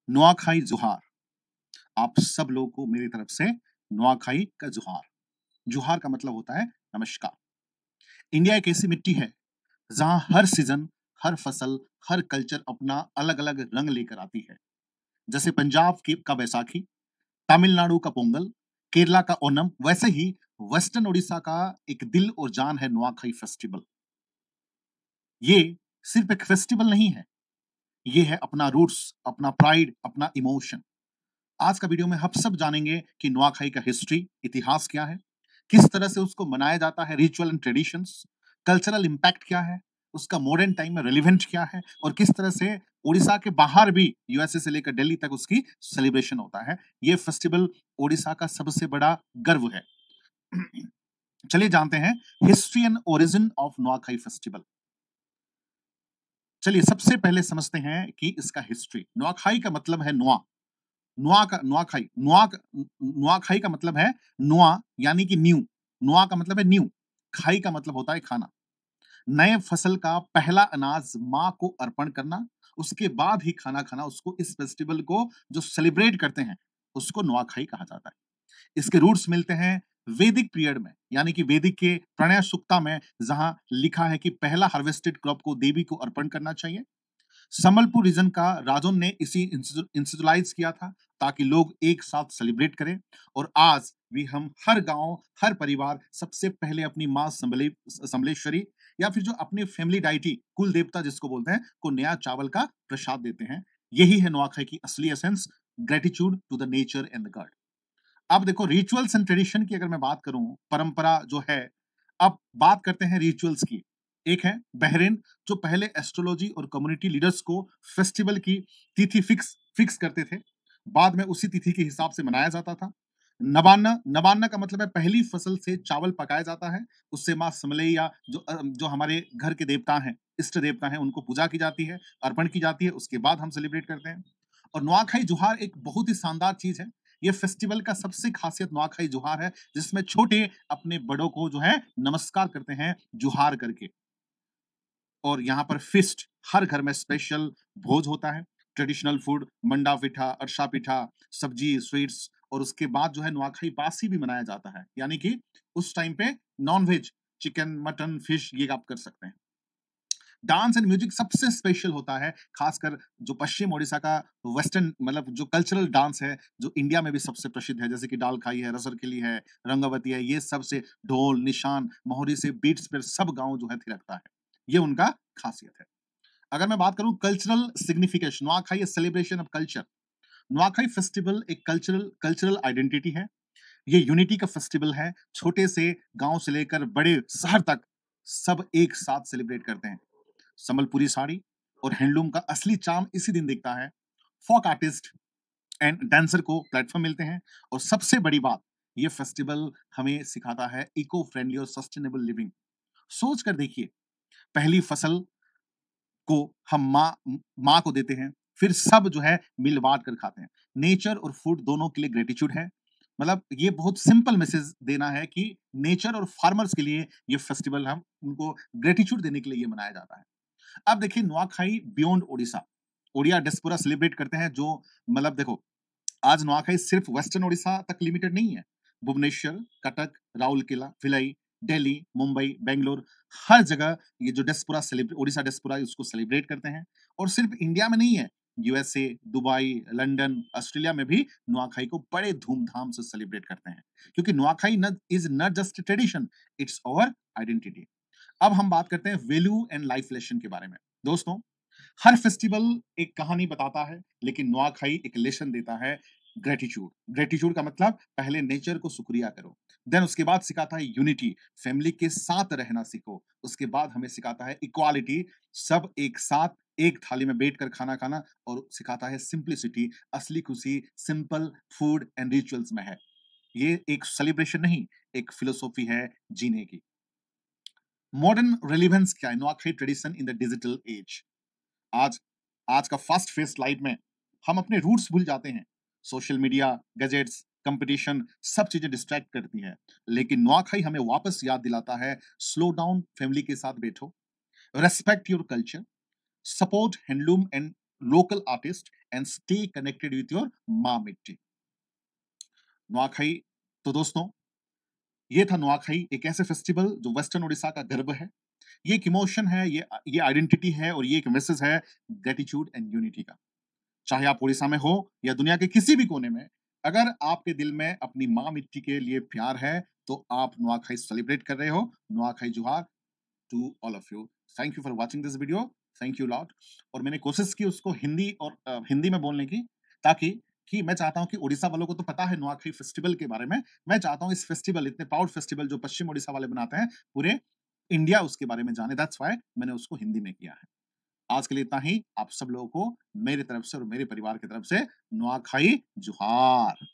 नुआखाई जोहार। आप सब लोगों को मेरी तरफ से नुआखाई का जोहार। जोहार का मतलब होता है नमस्कार। इंडिया एक ऐसी मिट्टी है जहां हर सीजन, हर फसल, हर कल्चर अपना अलग अलग रंग लेकर आती है। जैसे पंजाब की का बैसाखी, तमिलनाडु का पोंगल, केरला का ओनम, वैसे ही वेस्टर्न उड़ीसा का एक दिल और जान है नुआखाई फेस्टिवल। ये सिर्फ एक फेस्टिवल नहीं है, ये है अपना रूट्स, अपना प्राइड, अपना इमोशन। आज का वीडियो में हम सब जानेंगे कि नुआखाई का हिस्ट्री, इतिहास क्या है, किस तरह से उसको मनाया जाता है, ritual and traditions, cultural impact क्या है, उसका मॉडर्न टाइम में रिलेवेंट क्या है और किस तरह से उड़ीसा के बाहर भी यूएसए से लेकर दिल्ली तक उसकी सेलिब्रेशन होता है। ये फेस्टिवल उड़ीसा का सबसे बड़ा गर्व है। चलिए जानते हैं history and origin of Nuakhai festival. चलिए सबसे पहले समझते हैं कि इसका हिस्ट्री। नुआखाई का मतलब है नुआ। नुआखाई का मतलब है नुआ यानी कि न्यू। नुआ का मतलब है न्यू, खाई का मतलब होता है खाना। नए फसल का पहला अनाज माँ को अर्पण करना, उसके बाद ही खाना खाना, उसको इस फेस्टिवल को जो सेलिब्रेट करते हैं उसको नुआखाई कहा जाता है। इसके रूट्स मिलते हैं वैदिक पीरियड में, यानी कि वैदिक के प्रणय सुक्ता में, जहां लिखा है कि पहला हार्वेस्टेड क्रॉप को देवी को अर्पण करना चाहिए। संबलपुर रीजन का राजन ने इसी इंस्टीट्यूलाइज किया था ताकि लोग एक साथ सेलिब्रेट करें। और आज भी हम हर गांव, हर परिवार सबसे पहले अपनी माँ समलेश्वरी या फिर जो अपनी फैमिली डाइटी, कुल देवता जिसको बोलते हैं, को नया चावल का प्रसाद देते हैं। यही है नुआखाई की असली essence, gratitude to the nature and the god. अब देखो रिचुअल्स एंड ट्रेडिशन की अगर मैं बात करूं, परंपरा जो है, अब बात करते हैं रिचुअल्स की। एक है बहरीन, जो पहले एस्ट्रोलॉजी और कम्युनिटी लीडर्स को फेस्टिवल की तिथि फिक्स करते थे, बाद में उसी तिथि के हिसाब से मनाया जाता था। नवान्ना, नवान्ना का मतलब है पहली फसल से चावल पकाया जाता है, उससे माँ समलैया जो हमारे घर के देवता हैं, इष्ट देवता हैं, उनको पूजा की जाती है, अर्पण की जाती है, उसके बाद हम सेलिब्रेट करते हैं। और नुआखाई जुहार एक बहुत ही शानदार चीज है। ये फेस्टिवल का सबसे खासियत नुआखाई जुहार है, जिसमें छोटे अपने बड़ों को जो है नमस्कार करते हैं जुहार करके। और यहाँ पर फिस्ट, हर घर में स्पेशल भोज होता है, ट्रेडिशनल फूड, मंडा पिठा, अरसा पिठा, सब्जी, स्वीट्स। और उसके बाद जो है नुआखाई बासी भी मनाया जाता है, यानी कि उस टाइम पे non veg, chicken, mutton, fish, ये आप कर सकते हैं। डांस एंड म्यूजिक सबसे स्पेशल होता है, खासकर जो पश्चिम ओडिशा का वेस्टर्न, मतलब जो कल्चरल डांस है, जो इंडिया में भी सबसे प्रसिद्ध है, जैसे कि डाल खाई है, रसरकेली है, रंगावती है, ये सब से ढोल, निशान, मोहरी से बीट्स पर सब गांव जो है थिरकता है। ये उनका खासियत है। अगर मैं बात करूं cultural signification, Nuakhai celebration of culture. Nuakhai festival एक कल्चरल आइडेंटिटी है। ये यूनिटी का फेस्टिवल है। छोटे से गांव से लेकर बड़े शहर तक सब एक साथ सेलिब्रेट करते हैं। संबलपुरी साड़ी और हैंडलूम का असली चार्म इसी दिन दिखता है। फोक आर्टिस्ट एंड डांसर को प्लेटफॉर्म मिलते हैं। और सबसे बड़ी बात, ये फेस्टिवल हमें सिखाता है इको फ्रेंडली और सस्टेनेबल लिविंग। सोच कर देखिए, पहली फसल को हम माँ को देते हैं, फिर सब जो है मिल बांट कर खाते हैं। नेचर और फूड दोनों के लिए ग्रेटिट्यूड है। मतलब ये बहुत सिंपल मैसेज देना है कि नेचर और फार्मर्स के लिए ये फेस्टिवल हम उनको ग्रेटिट्यूड देने के लिए ये मनाया जाता है। अब देखिए नुआखाई बियॉन्ड ओडिशा, ओडिया डिस्पोरा सेलिब्रेट करते हैं। जो मतलब देखो, आज नुआखाई सिर्फ वेस्टर्न ओडिशा तक लिमिटेड नहीं है। भुवनेश्वर, कटक, राउरकेला, भिलाई, दिल्ली, मुंबई, बेंगलोर, हर जगह ये जो डिस्पोरा सेलिब्रेट, ओडिशा डिस्पोरा, उसको सेलिब्रेट करते हैं। और सिर्फ इंडिया में नहीं है, यूएसए, दुबई, लंदन, ऑस्ट्रेलिया में भी नुआखाई को बड़े धूमधाम से सेलिब्रेट करते हैं, क्योंकि Nuakhai is not just tradition, it's our identity. अब हम बात करते हैं वैल्यू एंड लाइफ लेसन के बारे में। दोस्तों, हर फेस्टिवल एक कहानी बताता है, लेकिन नुआखाई एक लेसन देता है, ग्रेटिट्यूड। ग्रेटिट्यूड का मतलब पहले नेचर को शुक्रिया करो, देन उसके बाद सिखाता है यूनिटी, फैमिली के साथ रहना सीखो। उसके बाद हमें सिखाता है इक्वालिटी, सब एक साथ एक थाली में बैठकर खाना खाना। और सिखाता है सिंप्लिसिटी, असली खुशी सिंपल फूड एंड रिचुअल्स में है। ये एक सेलिब्रेशन नहीं, एक फिलोसॉफी है जीने की। मॉडर्न रिलेवेंस क्या है Nuakhai tradition in the digital age? आज आज का फास्ट फेस्ड लाइफ में हम अपने रूट्स भूल जाते हैं। सोशल मीडिया, गैजेट्स, कंपटीशन, सब चीजें डिस्ट्रैक्ट करती हैं। लेकिन नुआखाई हमें वापस याद दिलाता है, स्लो डाउन, फैमिली के साथ बैठो, respect your culture, support handloom and local artist and stay connected with your माँ मिट्टी। नुआखाई, तो दोस्तों ये था नुआखाई, एक ऐसे फेस्टिवल जो वेस्टर्न उड़ीसा का गर्व है। ये एक इमोशन है, ये आइडेंटिटी है और ये एक मैसेज है ग्रेटिट्यूड एंड यूनिटी का। चाहे आप उड़ीसा में हो या दुनिया के किसी भी कोने में, अगर आपके दिल में अपनी माँ मिट्टी के लिए प्यार है, तो आप नुआखाई सेलिब्रेट कर रहे हो। Nuakhai Johar to all of you. Thank you for watching this video. Thank you lot. और मैंने कोशिश की उसको हिंदी और हिंदी में बोलने की, ताकि कि मैं चाहता हूँ कि उड़ीसा वालों को तो पता है नुआखाई फेस्टिवल के बारे में। मैं चाहता हूँ इस फेस्टिवल, इतने प्राउड फेस्टिवल जो पश्चिम उड़ीसा वाले बनाते हैं, पूरे इंडिया उसके बारे में जाने। दैट्स व्हाई मैंने उसको हिंदी में किया है। आज के लिए इतना ही। आप सब लोगों को मेरी तरफ से और मेरे परिवार की तरफ से नुआखाई जोहार।